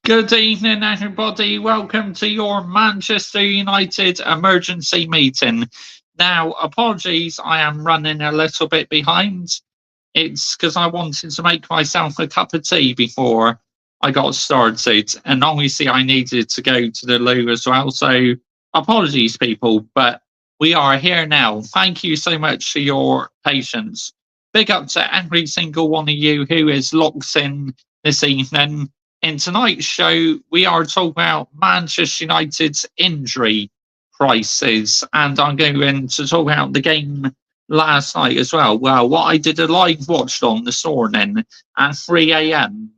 Good evening, everybody. Welcome to your Manchester United emergency meeting. Now, apologies, I am running a little bit behind. It's because I wanted to make myself a cup of tea before I got started, and obviously I needed to go to the loo as well. So, apologies, people, but we are here now. Thank you so much for your patience. Big up to every single one of you who is locked in this evening. In tonight's show, we are talking about Manchester United's injury crisis, and I'm going to talk about the game last night as well. Well, what I did a live watch on this morning at 3 a.m.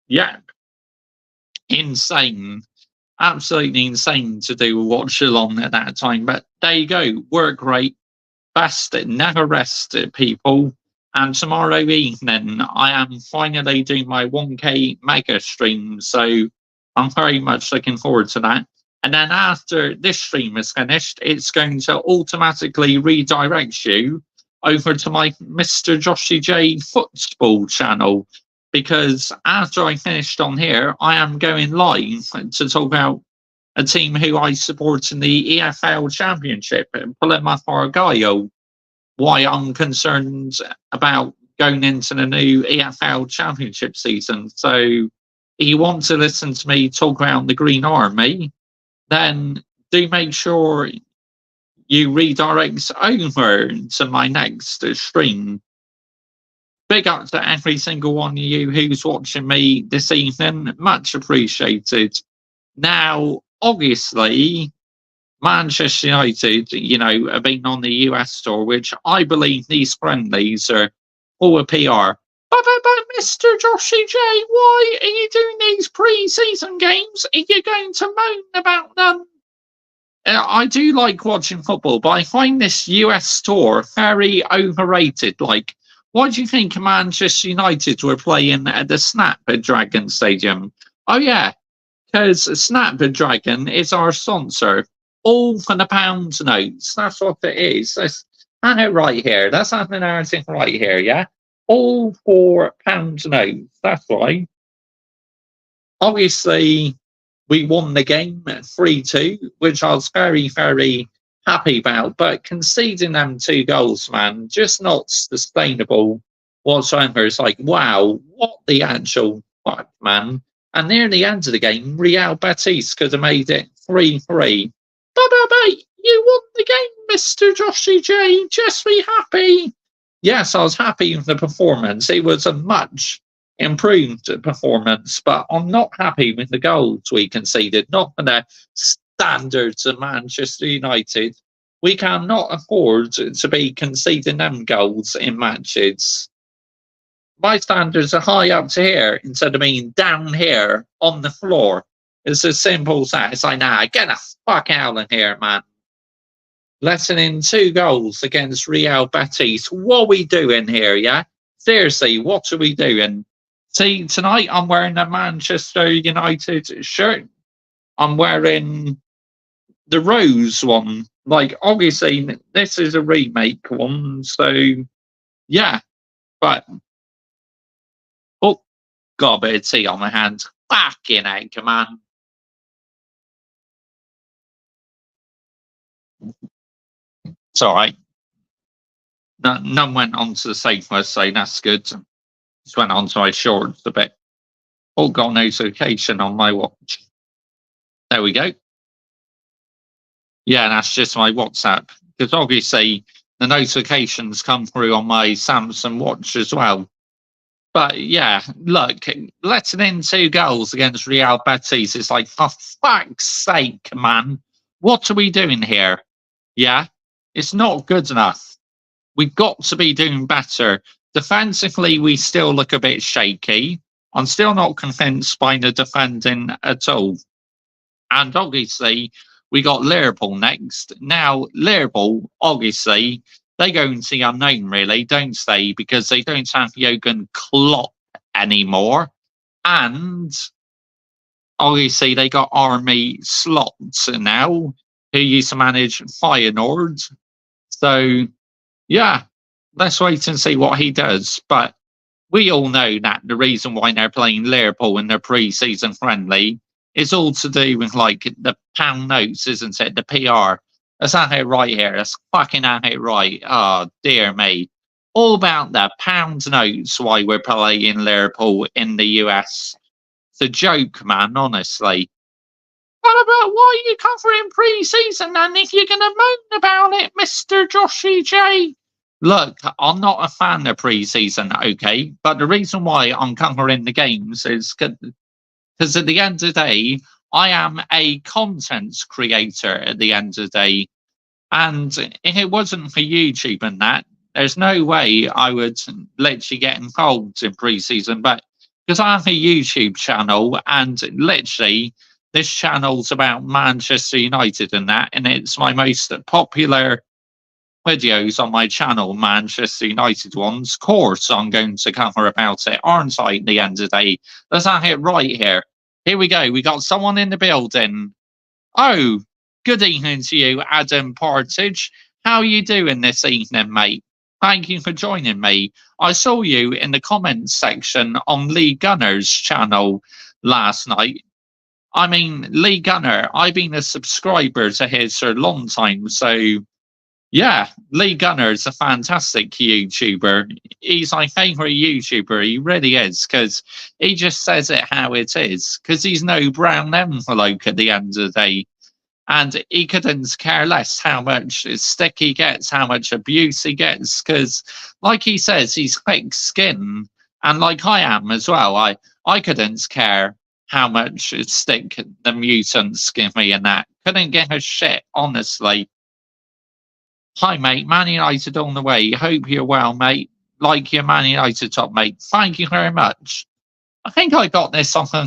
Yeah, insane. Absolutely insane to do a watch along at that time. But there you go. Work rate. Best never rest, people. And tomorrow evening, I am finally doing my 1K mega stream. So I'm very much looking forward to that. And then after this stream is finished, it's going to automatically redirect you over to my Mr. Joshy J football channel. Because after I finished on here, I am going live to talk about a team who I support in the EFL Championship, Plymouth Argyle. Why I'm concerned about going into the new EFL Championship season. So, if you want to listen to me talk about the Green Army, then do make sure you redirect over to my next stream. Big up to every single one of you who's watching me this evening. Much appreciated. Now, obviously, Manchester United, have been on the US tour, which I believe these friendlies are all a PR. But Mr. Joshy J, why are you doing these pre-season games? Are you going to moan about them? I do like watching football, but I find this US tour very overrated. Like, why do you think Manchester United were playing at the Snapdragon Stadium? Oh, yeah, because Snapdragon is our sponsor. All for the pound notes. That's what it is. That's it right here. That's the narrative right here, yeah? All for pound notes. That's why. Obviously, we won the game 3-2, which I was very, very happy about. But conceding them 2 goals, man, just not sustainable whatsoever. It's like, wow, what the actual fuck, man. And near the end of the game, Real Betis could have made it 3-3. But you won the game, Mr. Joshy J. Just be happy. Yes, I was happy with the performance. It was a much improved performance, but I'm not happy with the goals we conceded, not for the standards of Manchester United. We cannot afford to be conceding them goals in matches. My standards are high up to here instead of being down here on the floor. It's as simple as that. It's like, nah, get the fuck out of here, man. Letting in 2 goals against Real Betis. What are we doing here, yeah? Seriously, what are we doing? See, tonight I'm wearing a Manchester United shirt. I'm wearing the rose one. Like, obviously, this is a remake one, so, yeah. But, oh, got a bit of tea on my hand. Fucking heck, man. It's all right. None went onto the safe, let's say. That's good. Just went onto my shorts a bit. Oh, got a notification on my watch. There we go. Yeah, that's just my WhatsApp. Because obviously, the notifications come through on my Samsung watch as well. But yeah, look, letting in 2 goals against Real Betis is like, for fuck's sake, man. What are we doing here? Yeah, it's not good enough. We've got to be doing better. Defensively, we still look a bit shaky. I'm still not convinced by the defending at all. And obviously, we got Liverpool next. Now, Liverpool, obviously, they go into the unknown, really, don't they? Because they don't have Jurgen Klopp anymore. And obviously, they got Army Slots now, who used to manage Feyenoord. So, yeah, let's wait and see what he does. But we all know that the reason why they're playing Liverpool in their pre-season friendly is all to do with like the pound notes, isn't it? The PR. That's not it right here. That's fucking not it right. Oh dear me. All about the pound notes why we're playing Liverpool in the US. It's a joke, man, honestly. What about why you covering pre-season then if you're gonna moan about it, Mr. Joshy J? Look, I'm not a fan of pre-season, okay? But the reason why I'm covering the games is because at the end of the day, I am a content creator at the end of the day. And if it wasn't for YouTube and that, there's no way I would literally get involved in pre-season. But because I have a YouTube channel and literally this channel's about Manchester United and that, and it's my most popular videos on my channel, Manchester United ones. Of course, I'm going to cover about it, aren't I? At the end of the day, let's have it right here. Here we go. We got someone in the building. Oh, good evening to you, Adam Partridge. How are you doing this evening, mate? Thank you for joining me. I saw you in the comments section on Lee Gunner's channel last night. I mean, Lee Gunner, I've been a subscriber to his for a long time, so yeah, Lee Gunner is a fantastic YouTuber. He's my favourite YouTuber. He really is, because he just says it how it is, because he's no brown envelope at the end of the day. And he couldn't care less how much stick he gets, how much abuse he gets, because, like he says, he's thick skin. And like I am as well, I couldn't care how much stick the mutants give me and that. Couldn't give a shit, honestly. Hi, mate. Man United on the way. Hope you're well, mate. Like your Man United top, mate. Thank you very much. I think I got this on a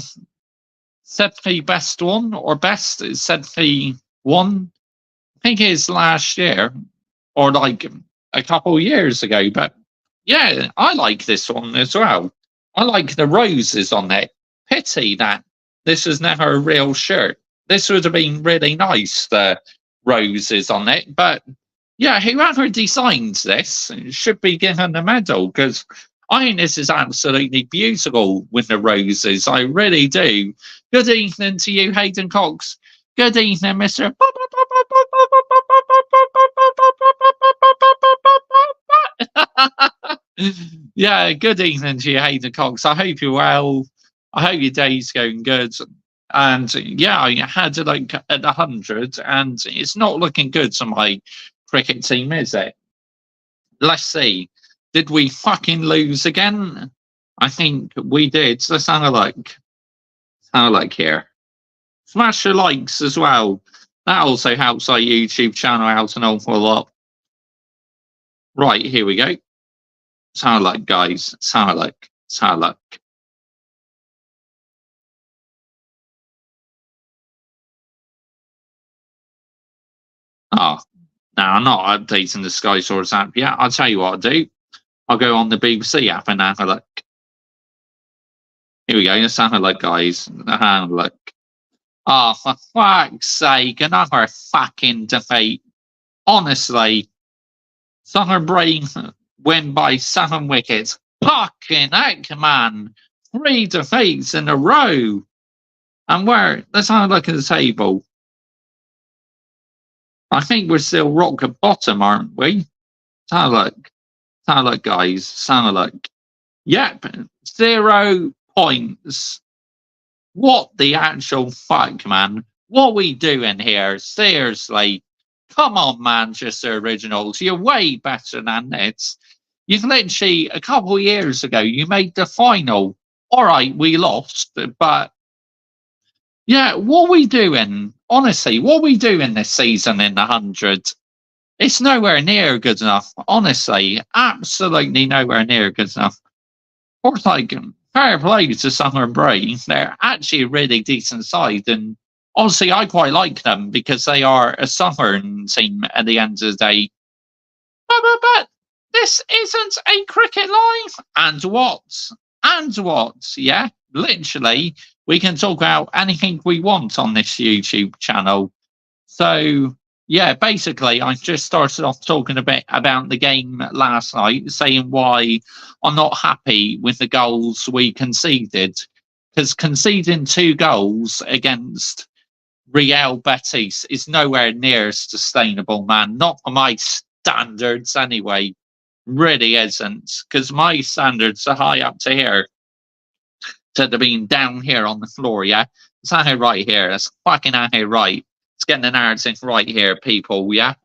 Sedley best one or best Sedley one. I think it's last year or like a couple of years ago. But yeah, I like this one as well. I like the roses on it. Pity that this is never a real shirt. This would have been really nice, the roses on it. But yeah, whoever designed this should be given a medal, because I think this is absolutely beautiful with the roses. I really do. Good evening to you, Hayden Cox. Good evening, Mr. Yeah, good evening to you, Hayden Cox. I hope you're well. I hope your day's going good. And yeah, I had it like at 100, and it's not looking good to my cricket team, is it? Let's see. Did we fucking lose again? I think we did. Let's have a look. Let's have a look here. Smash your likes as well. That also helps our YouTube channel out an awful lot. Right, here we go. Let's have a look, guys. Let's have a look. Let's have a look. Oh, no, I'm not updating the Sky Source app yet. I'll tell you what I'll do. I'll go on the BBC app and have a look. Here we go. Let's have a look, guys. Have a look. Oh, for fuck's sake, another fucking defeat. Honestly, Southern Brain win by 7 wickets. Fucking heck, man. 3 defeats in a row. And let's have a look at the table. I think we're still rock bottom, aren't we? Let's have a look. Let's have a look, guys. Let's have a look. Yep, 0 points. What the actual fuck, man? What are we doing here? Seriously. Come on, Manchester Originals. You're way better than this. You've literally, a couple of years ago, you made the final. All right, we lost, but yeah, what are we doing? Honestly, what are we doing this season in the 100? It's nowhere near good enough. Honestly, absolutely nowhere near good enough. Of course, like, fair play to Summer Bray. They're actually a really decent side, and obviously I quite like them because they are a Southern team at the end of the day. But this isn't a cricket live. And what? And what? Yeah, literally, we can talk about anything we want on this YouTube channel. So Yeah, basically, I just started off talking a bit about the game last night, saying why I'm not happy with the goals we conceded. Because conceding 2 goals against Real Betis is nowhere near sustainable, man. Not for my standards, anyway. Really isn't. Because my standards are high up to here, to the being down here on the floor, yeah? It's out here right here. It's fucking out here right. It's getting an narrative right here, people, yeah?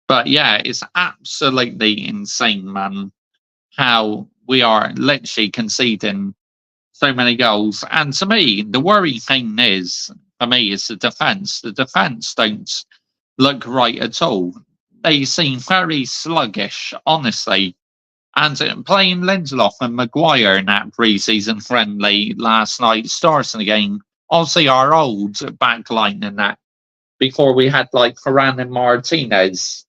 But yeah, it's absolutely insane, man, how we are literally conceding so many goals. And to me, the worry thing is, for me, is the defence. The defence don't look right at all. They seem very sluggish, honestly. And playing Lindelof and Maguire in that pre-season friendly last night, starting the game, obviously our old backline in that, before we had like Varane and Martinez.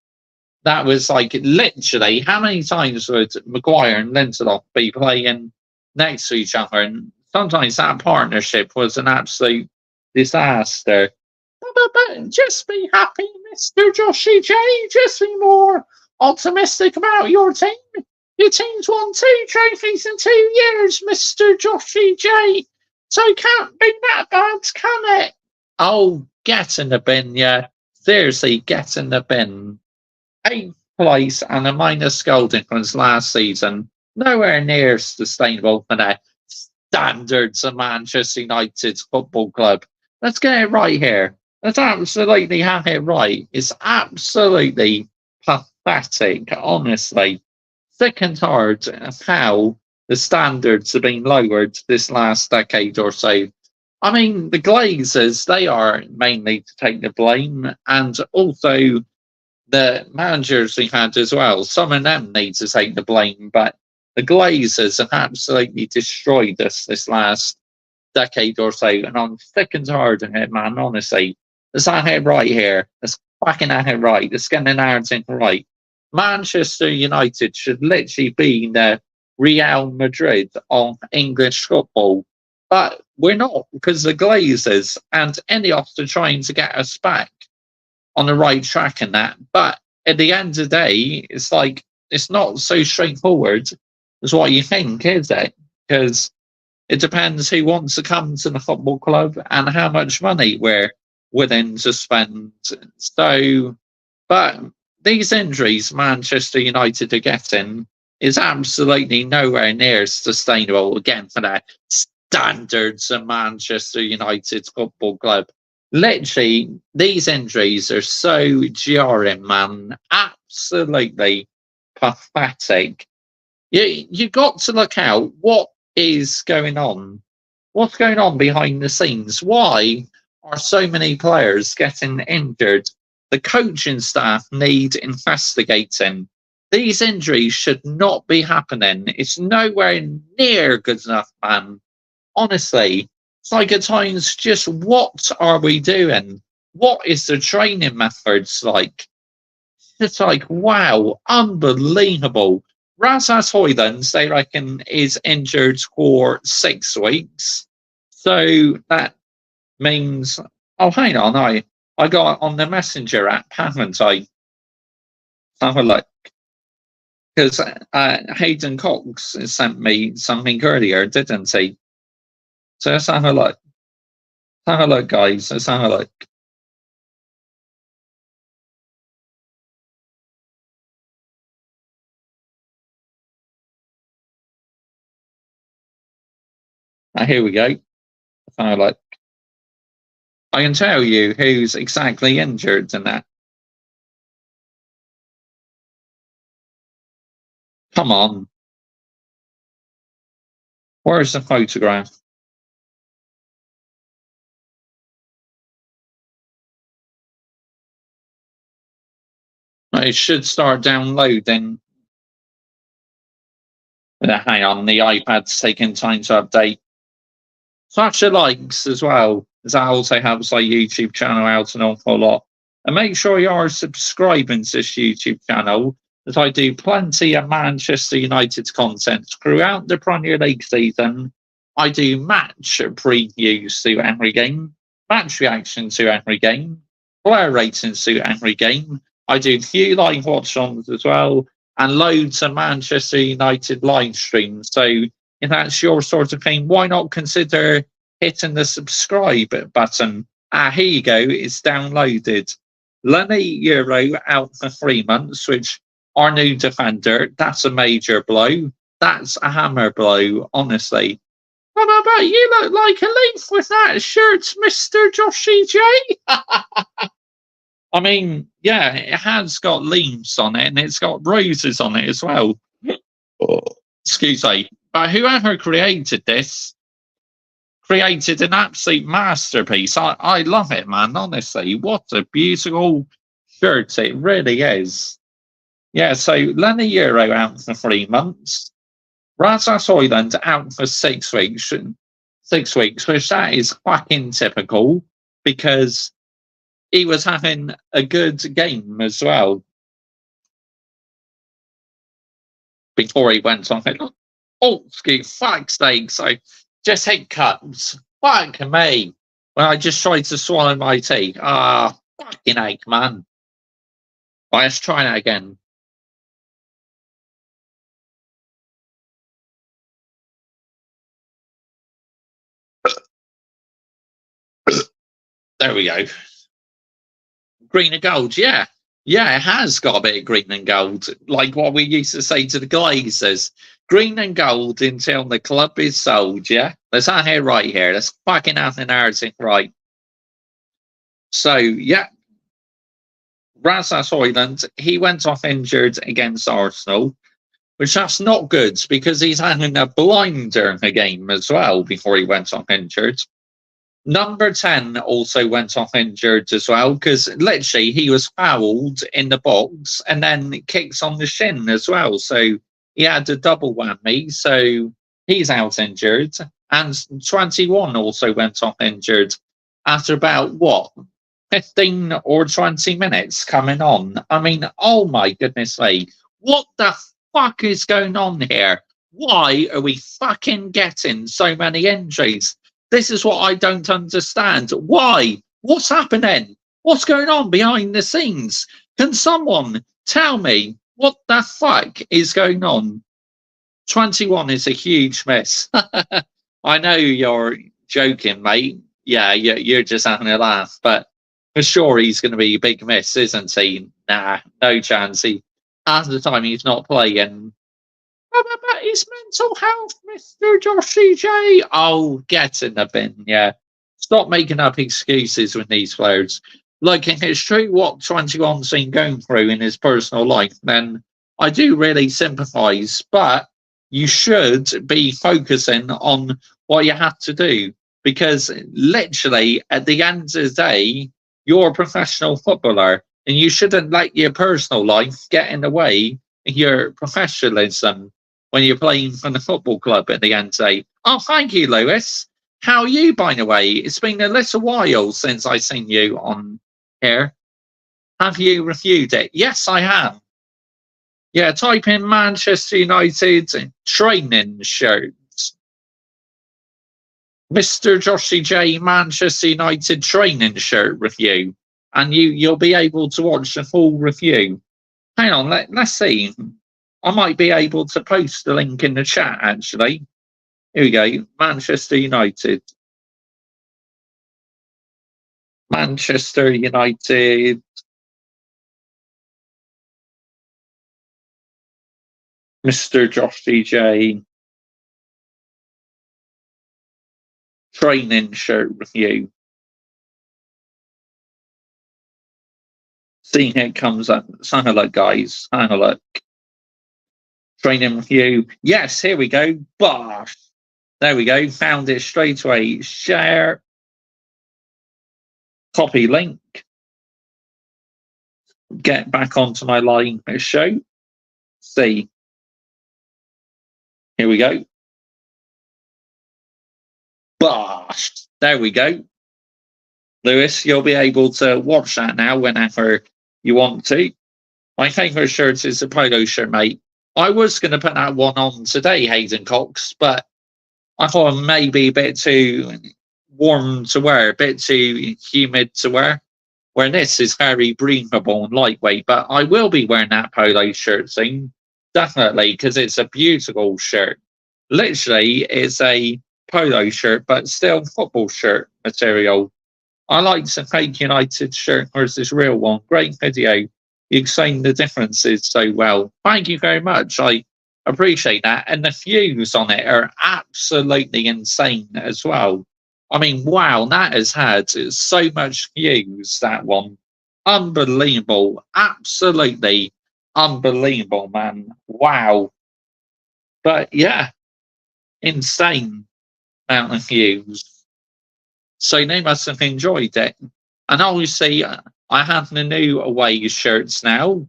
That was like literally how many times would Maguire and Lindelof be playing next to each other? And sometimes that partnership was an absolute disaster. But just be happy, Mr. Joshy J. Just be more optimistic about your team. Your team's won 2 trophies in 2 years, Mr. Joshy J. So it can't be that bad, can it? Oh, get in the bin, yeah. Seriously, get in the bin. 8th place and a minus goal difference last season. Nowhere near sustainable for the standards of Manchester United Football Club. Let's get it right here. Let's absolutely have it right. It's absolutely pathetic, honestly. Sick and tired of how the standards have been lowered this last decade or so. I mean, the Glazers, they are mainly to take the blame, and also the managers we had as well. Some of them need to take the blame, but the Glazers have absolutely destroyed us this last decade or so, and I'm sick and tired of it, man, honestly. Let's have it right here. Let's fucking have it right. Let's get the narrative right. Manchester United should literally be the Real Madrid of English football, but we're not, because the Glazers and Ineos are trying to get us back on the right track and that. But at the end of the day, it's like, it's not so straightforward as what you think, is it? Because it depends who wants to come to the football club and how much money we're willing to spend. So, but these injuries Manchester United are getting is absolutely nowhere near sustainable, again, for the standards of Manchester United Football Club. Literally, these injuries are so jarring, man. Absolutely pathetic. You got to look out what is going on. What's going on behind the scenes? Why are so many players getting injured? The coaching staff need investigating. These injuries should not be happening. It's nowhere near good enough, man. Honestly, it's like at times, just what are we doing? What is the training methods like? It's like, wow, unbelievable. Rasmus Højlund, they reckon, is injured for 6 weeks. So that means, oh, hang on, I got on the Messenger app, haven't I? Have a look. Because Hayden Cox sent me something earlier, didn't he? So let's have a look. Let's have a look, guys. Let's have a look. Here we go. Let's have a look. I can tell you who's exactly injured in that. Come on. Where's the photograph? It should start downloading. Hang on, the iPad's taking time to update. Smash your likes as well, as that also helps our YouTube channel out an awful lot. And make sure you are subscribing to this YouTube channel, as I do plenty of Manchester United content throughout the Premier League season. I do match previews to every game. match reaction to every game, player ratings to every game. I do a few live watch-ons as well, and loads of Manchester United live streams. So if that's your sort of thing, why not consider hitting the subscribe button? Here you go, it's downloaded. Lenny Euro out for 3 months, which our new defender, that's a major blow. That's a hammer blow, honestly. But you look like a leaf with that shirt, Mr. Joshy J. I mean, yeah, it has got leaves on it and it's got roses on it as well. Excuse me. But whoever created this created an absolute masterpiece. I love it, man, honestly. What a beautiful shirt it really is. Yeah, so Lenny Euro out for 3 months. Rasmus Højlund out for 6 weeks. 6 weeks, which that is fucking typical because he was having a good game as well before he went on. Oh, excuse fuck's sake, so just hiccups. Fuck me. Well, I just tried to swallow my tea. Fucking ache, man. Right, let's try that again. There we go. Green and gold, yeah. Yeah, it has got a bit of green and gold. Like what we used to say to the Glazers. Green and gold until the club is sold, yeah? Let's have it right here. Let's fucking have the narrative right. So, yeah. Rasmus Højlund, he went off injured against Arsenal, which that's not good because he's having a blinder in the game as well before he went off injured. Number 10 also went off injured as well because literally he was fouled in the box and then kicks on the shin as well. So he had a double whammy. So he's out injured. And 21 also went off injured after about, 15 or 20 minutes coming on. I mean, oh my goodness me. What the fuck is going on here? Why are we fucking getting so many injuries? This is what I don't understand. Why? What's happening? What's going on behind the scenes? Can someone tell me what the fuck is going on? 21 is a huge miss. I know you're joking, mate. Yeah, you're just having a laugh, but for sure he's going to be a big miss, isn't he? Nah, no chance. Half the time he's not playing. About his mental health, Mr. Joshy J. Oh, get in the bin, yeah. Stop making up excuses with these players. Like, if it's true what 21's been going through in his personal life, then I do really sympathise, but you should be focusing on what you have to do because literally at the end of the day, you're a professional footballer and you shouldn't let your personal life get in the way of your professionalism when you're playing for the football club at the end of the day. Oh, thank you, Lewis. How are you, by the way? It's been a little while since I've seen you on here. Have you reviewed it? Yes, I have. Yeah, type in Manchester United training shirts. Mr. Joshy J Manchester United training shirt review. And you'll be able to watch the full review. Hang on, let's see. I might be able to post the link in the chat, actually. Here we go. Manchester United. Manchester United. Mr. Joshy J. Training shirt review. See, here it comes up. Let's have a look, guys. Have a look. Training review. Yes, here we go. Bosh. There we go. Found it straight away. Share. Copy link. Get back onto my line show. See. Here we go. Bosh. There we go. Lewis, you'll be able to watch that now whenever you want to. My favourite shirt is the polo shirt, mate. I was going to put that one on today, Hayden Cox, but I thought maybe a bit too warm to wear, a bit too humid to wear. Where this is very breathable and lightweight, but I will be wearing that polo shirt soon, definitely, because it's a beautiful shirt. Literally, it's a polo shirt, but still football shirt material. I like the fake United shirt versus real one. Great video. You explained the differences so well. Thank you very much. I appreciate that. And the views on it are absolutely insane as well. I mean, wow, that has had so much views, that one. Unbelievable. Absolutely unbelievable, man. Wow. But yeah, insane amount of views. So they must have enjoyed it. And obviously, I have the new away shirts now,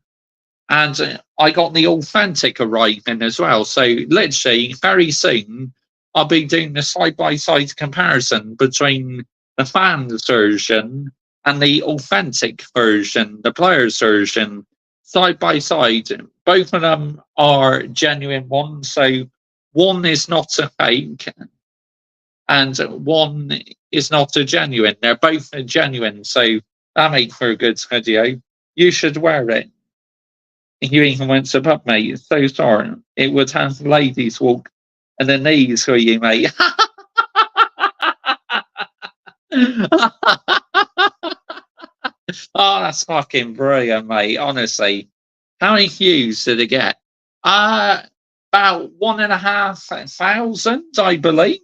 and I got the authentic arriving as well. So literally, very soon, I'll be doing the side by side comparison between the fans version and the authentic version, the players version, side by side. Both of them are genuine ones. So one is not a fake, and one is not a genuine. They're both genuine, so that makes for a good video. You should wear it. You even went to pub, mate. So sorry. It would have ladies walk and the knees for you, mate. Oh, that's fucking brilliant, mate. Honestly. How many views did it get? About 1,500, I believe.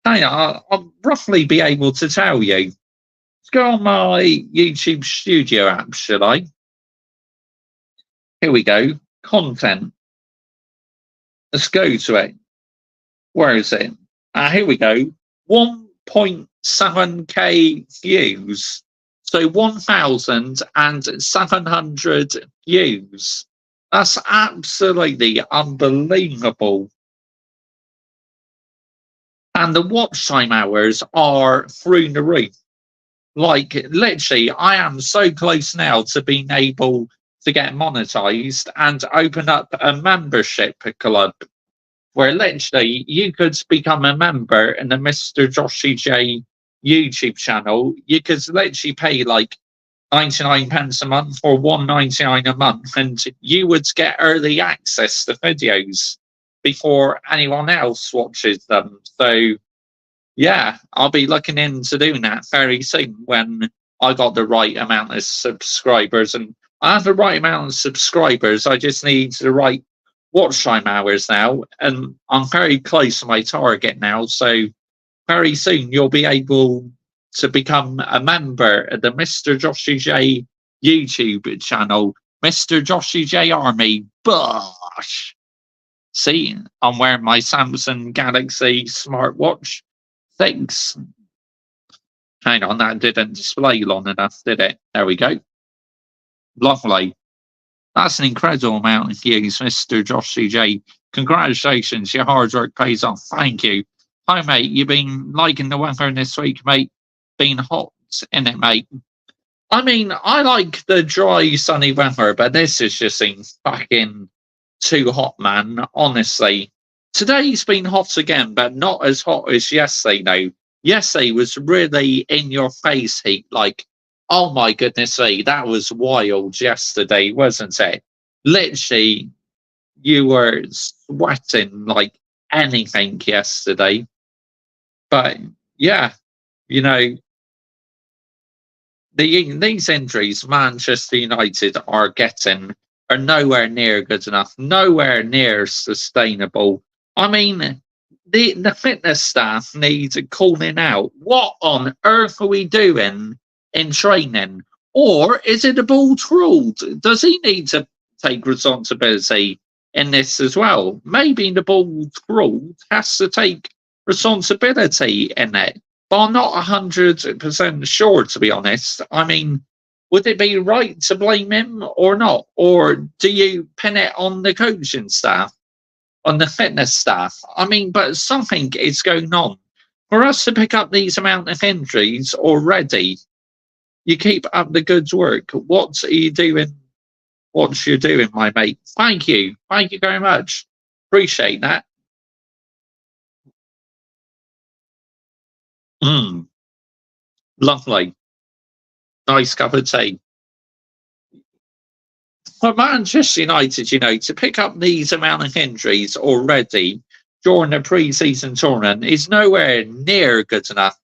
Hey, I'll roughly be able to tell you. Let's go on my YouTube Studio app, should I? Here we go. Content. Let's go to it. Where is it? Here we go. 1.7k views. So 1,700 views. That's absolutely unbelievable. And the watch time hours are through the roof. Like, literally, I am so close now to being able to get monetized and open up a membership club where literally you could become a member in the Mr. Joshy J YouTube channel. You could literally pay like 99 pence a month or 1.99 a month, and you would get early access to videos before anyone else watches them. So yeah, I'll be looking into doing that very soon when I got the right amount of subscribers. And I have the right amount of subscribers. I just need the right watch time hours now. And I'm very close to my target now. So very soon you'll be able to become a member of the Mr. Joshy J YouTube channel, Mr. Joshy J Army. Bosh! See, I'm wearing my Samsung Galaxy smartwatch. Thanks. Hang on, that didn't display long enough, did it? There we go. Lovely. That's an incredible amount of views, Mr. Josh CJ. Congratulations, your hard work pays off. Thank you. Hi, mate. You've been liking the weather this week, mate. Been hot, isn't it, mate? I mean, I like the dry, sunny weather, but this is just seems fucking too hot, man. Honestly. Today's been hot again, but not as hot as yesterday, though. Yesterday was really in your face heat. Like, oh my goodness me, that was wild yesterday, wasn't it? Literally, you were sweating like anything yesterday. But yeah, you know, these injuries Manchester United are getting are nowhere near good enough, nowhere near sustainable. I mean, the fitness staff need calling out. What on earth are we doing in training? Or is it a ball's ruled? Does he need to take responsibility in this as well? Maybe the ball's ruled has to take responsibility in it. But I'm not 100% sure, to be honest. I mean, would it be right to blame him or not? Or do you pin it on the coaching staff? On the fitness staff. I mean, but something is going on. For us to pick up these amount of injuries already, you keep up the good work. What are you doing? What you're doing, my mate? Thank you. Thank you very much. Appreciate that. Mm, lovely. Nice cup of tea. For Manchester United, to pick up these amount of injuries already during the pre-season tournament is nowhere near good enough.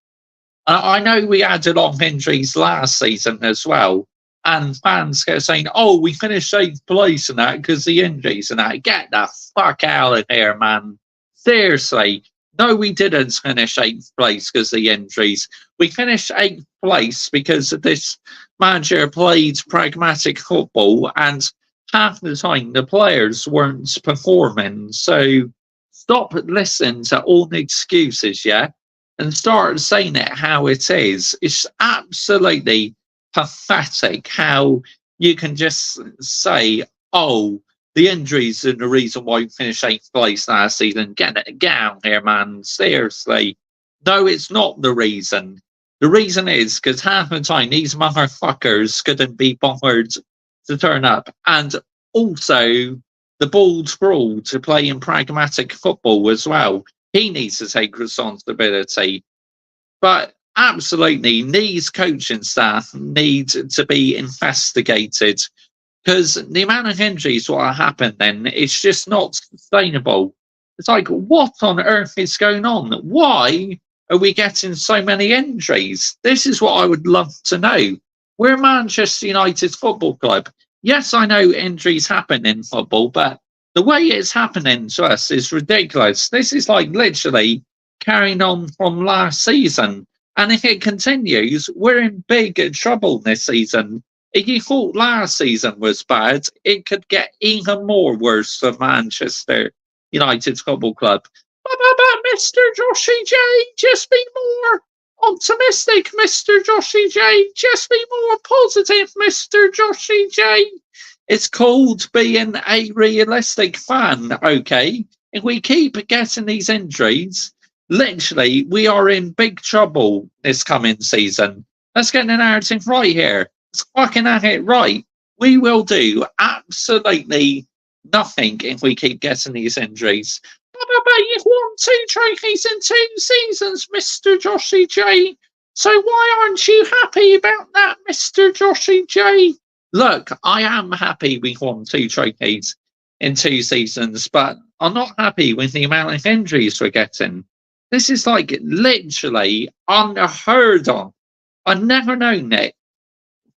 I know we had a lot of injuries last season as well, and fans kept saying, "Oh, we finished eighth place and that because the injuries and that." Get the fuck out of here, man! Seriously, no, we didn't finish eighth place because of the injuries. We finished eighth place because this manager played pragmatic football, and half the time the players weren't performing. So stop listening to all the excuses, yeah, and start saying it how it is. It's absolutely pathetic how you can just say, "Oh, the injuries are the reason why we finished eighth place last season." Get out here, man. Seriously. No, it's not the reason. The reason is because half the time these motherfuckers couldn't be bothered to turn up. And also, the bald scroll to play in pragmatic football as well. He needs to take responsibility. But absolutely, these coaching staff need to be investigated because the amount of injuries what happen then it's just not sustainable. It's like, what on earth is going on? Why are we getting so many injuries? This is what I would love to know. We're Manchester United Football Club. Yes, I know injuries happen in football, but the way it's happening to us is ridiculous. This is like literally carrying on from last season. And if it continues, we're in big trouble this season. If you thought last season was bad, it could get even more worse for Manchester United Football Club. But Mr. Joshy J, just be more optimistic, Mr. Joshy J. Just be more positive, Mr. Joshy J. It's called being a realistic fan, okay? If we keep getting these injuries, literally, we are in big trouble this coming season. Let's get the narrative right here. Let's fucking have it right. We will do absolutely nothing if we keep getting these injuries. But you've won 2 trophies in 2 seasons, Mr. Joshy J. So why aren't you happy about that, Mr. Joshy J? Look, I am happy we won 2 trophies in 2 seasons, but I'm not happy with the amount of injuries we're getting. This is like literally unheard of. I've never known it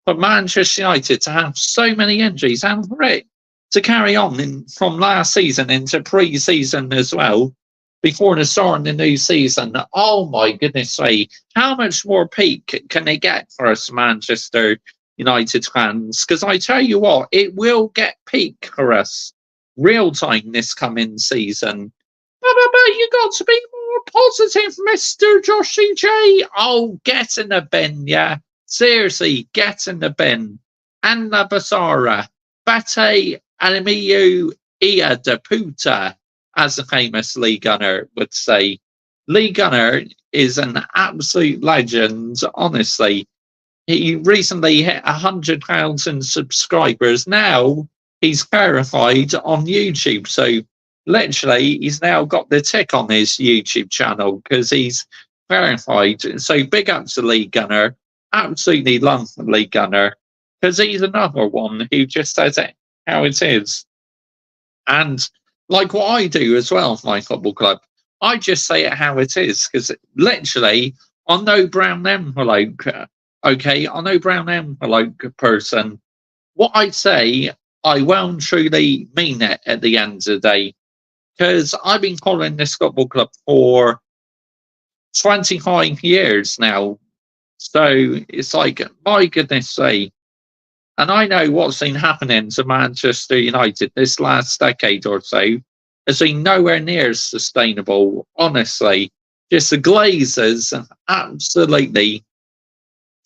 for Manchester United to have so many injuries and for it to carry on from last season into pre-season as well before the start of the new season. Oh my goodness me. How much more peak can it get for us Manchester United fans? Because I tell you what, it will get peak for us real time this coming season. But you got to be more positive, Mr. Joshy J. Oh, get in the bin, yeah. Seriously, get in the bin. Anna Basara, Bate Animiu Ia de Puta, as the famous Lee Gunner would say. Lee Gunner is an absolute legend, honestly. He recently hit 100,000 subscribers. Now he's verified on YouTube. So literally, he's now got the tick on his YouTube channel because he's verified. So big up to Lee Gunner. Absolutely love Lee Gunner because he's another one who just says it how it is. And like what I do as well, my football club, I just say it how it is because literally, I'm no brown envelope. Okay, I'm no brown envelope person. What I say, I well and truly mean it at the end of the day. Because I've been following this football club for 25 years now. So it's like, my goodness sake. And I know what's been happening to Manchester United this last decade or so has been nowhere near sustainable, honestly. Just the Glazers absolutely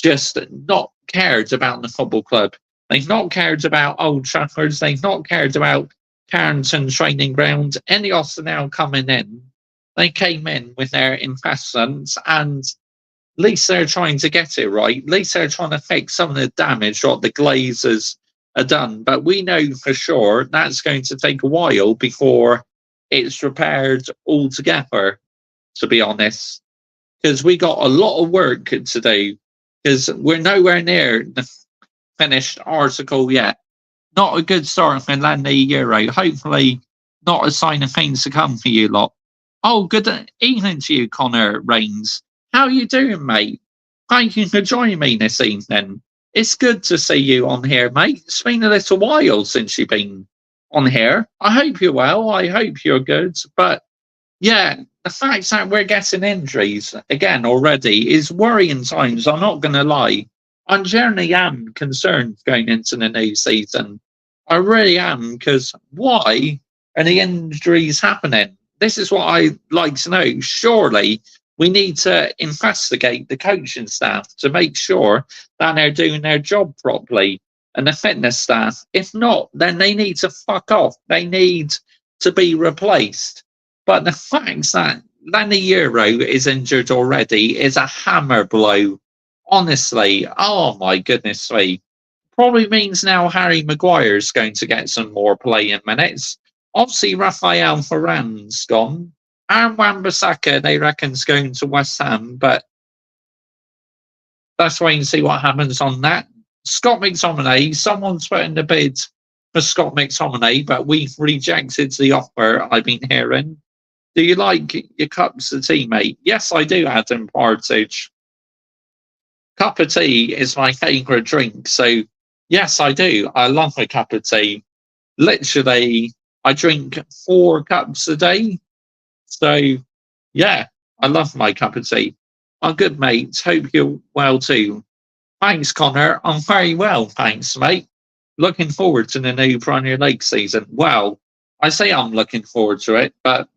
just not cared about the football club. They've not cared about Old Trafford. They've not cared about Carrington training ground. Enios are now coming in. They came in with their investments and at least they're trying to get it right. At least they're trying to fix some of the damage what the Glazers are done. But we know for sure that's going to take a while before it's repaired altogether, to be honest. because we got a lot of work to do because we're nowhere near the finished article yet. Not a good start for the Euro. Hopefully, not a sign of things to come for you lot. Oh, good evening to you, Connor Rains. How you doing, mate? Thank you for joining me this evening. It's good to see you on here, mate. It's been a little while since you've been on here. I hope you're well. I hope you're good. But yeah, the fact that we're getting injuries again already is worrying times. I'm not going to lie. I generally am concerned going into the new season. I really am, because why are the injuries happening? This is what I like to know. Surely we need to investigate the coaching staff to make sure that they're doing their job properly, and the fitness staff. If not, then they need to fuck off. They need to be replaced. But the fact that Lenny Euro is injured already is a hammer blow. Honestly, oh my goodness me. Probably means now Harry Maguire's going to get some more playing minutes. Obviously, Rafael Varane's gone. Aaron Wan-Bissaka, they reckon's going to West Ham, but let's wait and see what happens on that. Scott McTominay, someone's put in the bid for Scott McTominay, but we've rejected the offer, I've been hearing. Do you like your cups of tea, mate? Yes, I do, Adam Partridge. Cup of tea is my favourite drink, so yes, I do. I love a cup of tea. Literally, I drink 4 cups a day. So, yeah, I love my cup of tea. I'm good, mate. Hope you're well too. Thanks, Connor. I'm very well, thanks, mate. Looking forward to the new Premier League season. Well, I say I'm looking forward to it, but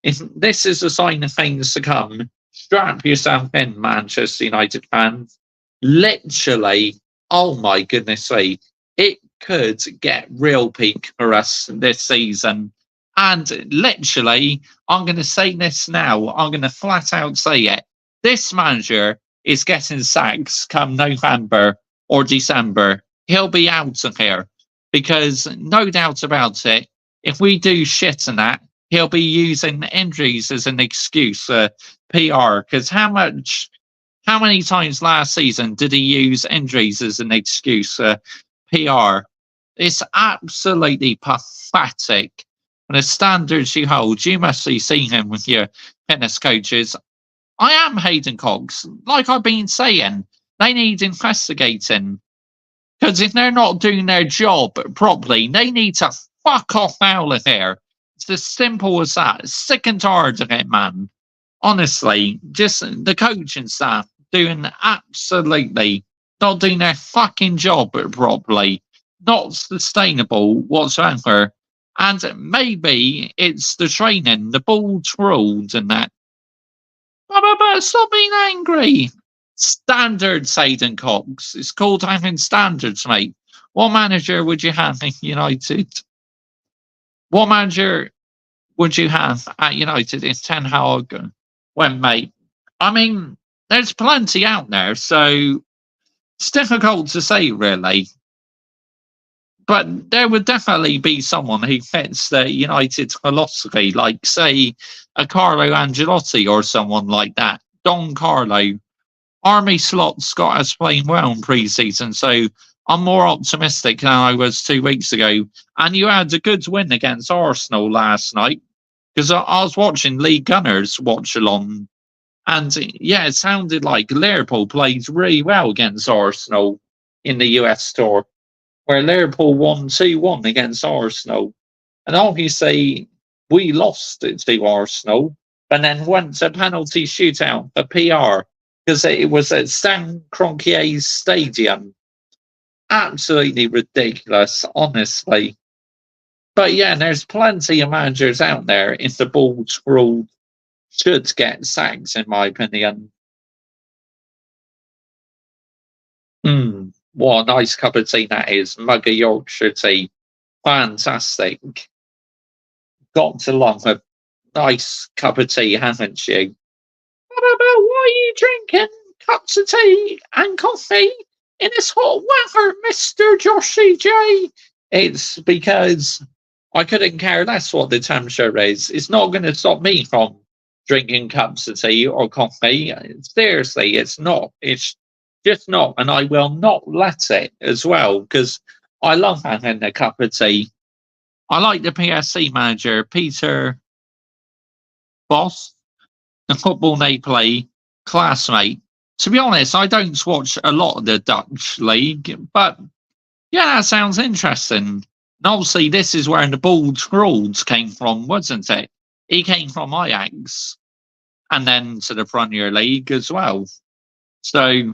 if this is a sign of things to come, strap yourself in, Manchester United fans. Literally, oh my goodness me, it could get real peak for us this season. And literally, I'm going to say this now. I'm going to flat out say it. This manager is getting sacked come November or December. He'll be out of here because no doubt about it, if we do shit in that, he'll be using injuries as an excuse for PR. Because how many times last season did he use injuries as an excuse for PR? It's absolutely pathetic. And the standards you hold, you must be seeing him with your fitness coaches. I am Hayden Cox. Like I've been saying, they need investigating. Because if they're not doing their job properly, they need to fuck off out of here. It's as simple as that. Sick and tired of it, man. Honestly, just the coaching staff doing absolutely not doing their fucking job properly. Not sustainable whatsoever. And maybe it's the training, the ball trolled and that. But stop being angry. Standards, Hayden Cox. It's called having standards, mate. What manager would you have at United? What manager would you have at United if Ten Hag went, mate? I mean, there's plenty out there, so it's difficult to say, really. But there would definitely be someone who fits the United philosophy, like, say, a Carlo Ancelotti or someone like that. Don Carlo. Army Slot's got us playing well in pre-season, so I'm more optimistic than I was 2 weeks ago. And you had a good win against Arsenal last night, because I was watching Lee Gunner's watch-along, and yeah, it sounded like Liverpool played really well against Arsenal in the US tour, where Liverpool won 2-1 against Arsenal. And obviously, we lost it to Arsenal, and then went to penalty shootout for PR, because it was at Stan Kroenkie's stadium. Absolutely ridiculous, honestly. But yeah, there's plenty of managers out there, if the ball's ruled, should get sacked, in my opinion. What a nice cup of tea that is. Mug of Yorkshire tea. Fantastic. Got to love a nice cup of tea, haven't you? What about why are you drinking cups of tea and coffee in this hot weather, Mr. Joshy J? It's because I couldn't care less what the temperature is. It's not going to stop me from drinking cups of tea or coffee. Seriously, it's not. It's just not. And I will not let it as well, because I love having a cup of tea. I like the PSC manager, Peter Boss, the football they play, classmate. To be honest, I don't watch a lot of the Dutch league, but yeah, that sounds interesting. And obviously, this is where the Bald Scrolls came from, wasn't it? He came from Ajax and then to the Premier League as well. So,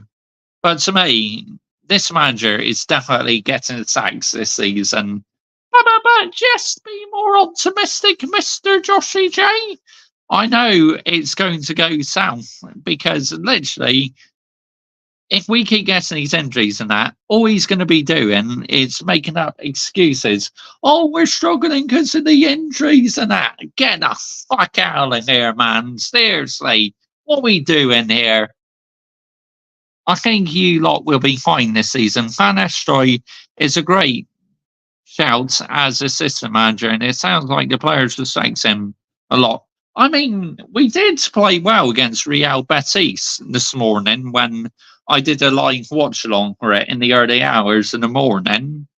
but to me, this manager is definitely getting the sacks this season. But just be more optimistic, Mr. Joshy J. I know it's going to go south because literally, if we keep getting these injuries and that, all he's going to be doing is making up excuses. Oh, we're struggling because of the injuries and that. Get the fuck out of here, man. Seriously, what are we doing here? I think you lot will be fine this season. Van Nistelrooy is a great shout as assistant manager, and it sounds like the players respect him a lot. I mean, we did play well against Real Betis this morning when I did a live watch along for it in the early hours in the morning.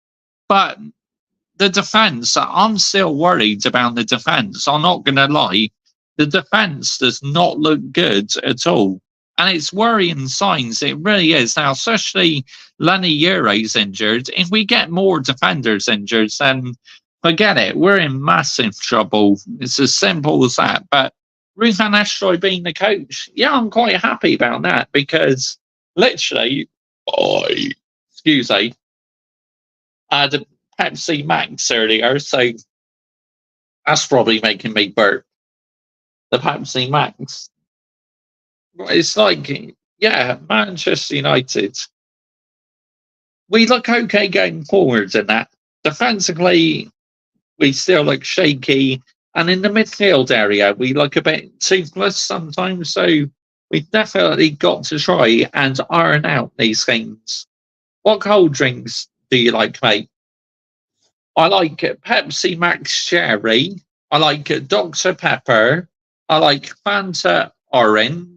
But the defence, I'm still worried about the defence. I'm not going to lie. The defence does not look good at all. And it's worrying signs. It really is. Now, especially Lenny Euro's injured. If we get more defenders injured, then forget it. We're in massive trouble. It's as simple as that. But Ruud van Nistelrooy being the coach, yeah, I'm quite happy about that because literally, excuse me, I had a Pepsi Max earlier, so that's probably making me burp. The Pepsi Max. It's like, yeah, Manchester United. We look okay going forwards in that. Defensively, we still look shaky. And in the midfield area, we look a bit toothless sometimes. So we've definitely got to try and iron out these things. What cold drinks do you like, mate? I like Pepsi Max Cherry. I like Dr. Pepper. I like Fanta Orange.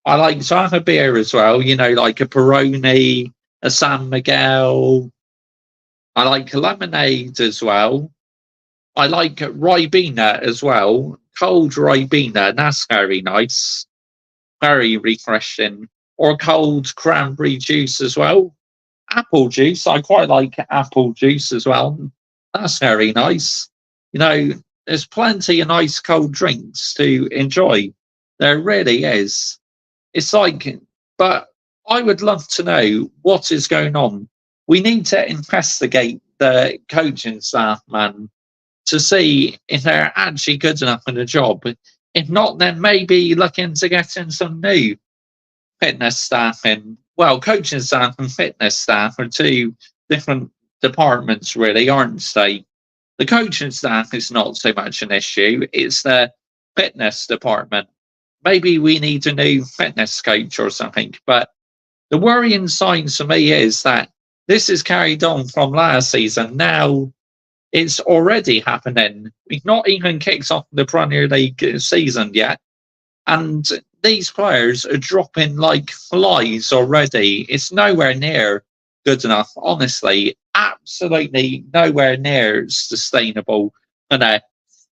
I like to have a beer as well, you know, like a Peroni, a San Miguel. I like lemonade as well. I like Ribena as well. Cold Ribena, that's very nice. Very refreshing. Or cold cranberry juice as well. Apple juice, I quite like apple juice as well. That's very nice. You know, there's plenty of nice cold drinks to enjoy. There really is. It's like, but I would love to know what is going on. We need to investigate the coaching staff, man, to see if they're actually good enough for the job. If not, then maybe looking to get in some new fitness staff in. Well, coaching staff and fitness staff are two different departments, really, aren't they? The coaching staff is not so much an issue. It's the fitness department. Maybe we need a new fitness coach or something. But the worrying sign for me is that this is carried on from last season. Now it's already happening. We've not even kicked off the Premier League season yet. And these players are dropping like flies already. It's nowhere near good enough, honestly. Absolutely nowhere near sustainable for the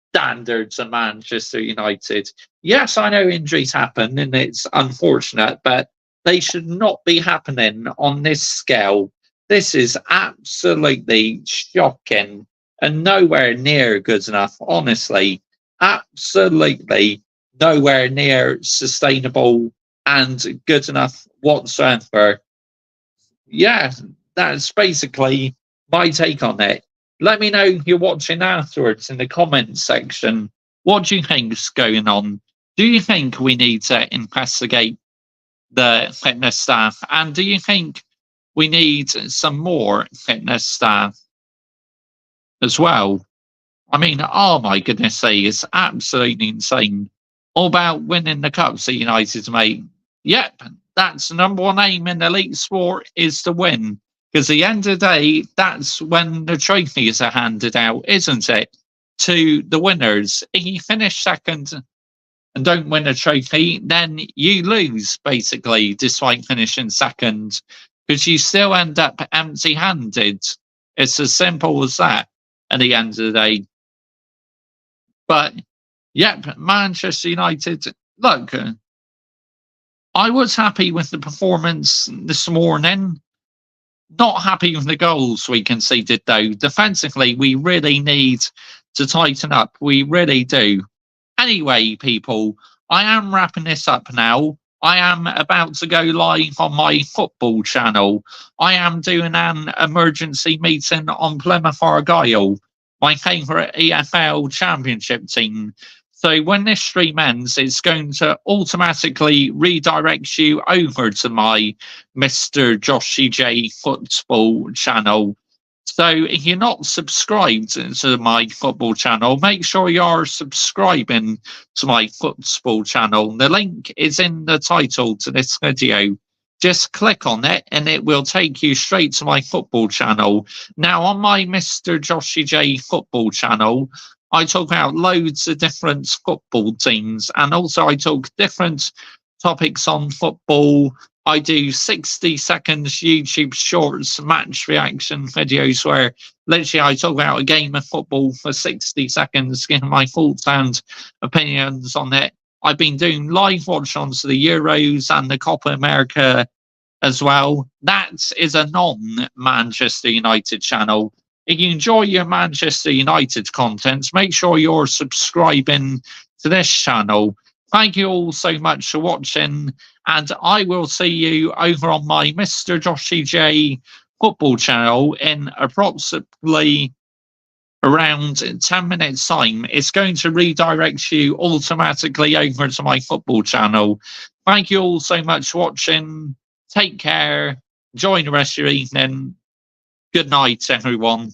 standards of Manchester United. Yes, I know injuries happen and it's unfortunate, but they should not be happening on this scale. This is absolutely shocking and nowhere near good enough, honestly. Absolutely nowhere near sustainable and good enough whatsoever. Yeah, that's basically my take on it. Let me know you're watching afterwards in the comments section. What do you think's going on? Do you think we need to investigate the fitness staff? And do you think we need some more fitness staff as well? I mean, oh my goodness sake, it's absolutely insane. All about winning the cups at United, mate. Yep, that's the number one aim in elite sport is to win. Because at the end of the day, that's when the trophies are handed out, isn't it? To the winners. If you finish second and don't win a trophy, then you lose, basically, despite finishing second, because you still end up empty handed. It's as simple as that at the end of the day. But, yep, Manchester United, look, I was happy with the performance this morning. Not happy with the goals we conceded, though. Defensively, we really need to tighten up. We really do. Anyway, people, I am wrapping this up now. I am about to go live on my football channel. I am doing an emergency meeting on Plymouth Argyle, my favourite EFL Championship team. So when this stream ends, it's going to automatically redirect you over to my Mr. Joshy J football channel. So if you're not subscribed to my football channel, make sure you're subscribing to my football channel. The link is in the title to this video. Just click on it and it will take you straight to my football channel. Now, on my Mr. Joshy J football channel, I talk about loads of different football teams, and also I talk different topics on football. I do 60 seconds YouTube shorts match reaction videos where literally I talk about a game of football for 60 seconds, giving my thoughts and opinions on it. I've been doing live watch-ons to the Euros and the Copa America as well. That is a non-Manchester United channel. If you enjoy your Manchester United content, make sure you're subscribing to this channel. Thank you all so much for watching, and I will see you over on my Mr. Joshy J football channel in approximately around 10 minutes time. It's going to redirect you automatically over to my football channel. Thank you all so much for watching. Take care. Enjoy the rest of your evening. Good night, everyone.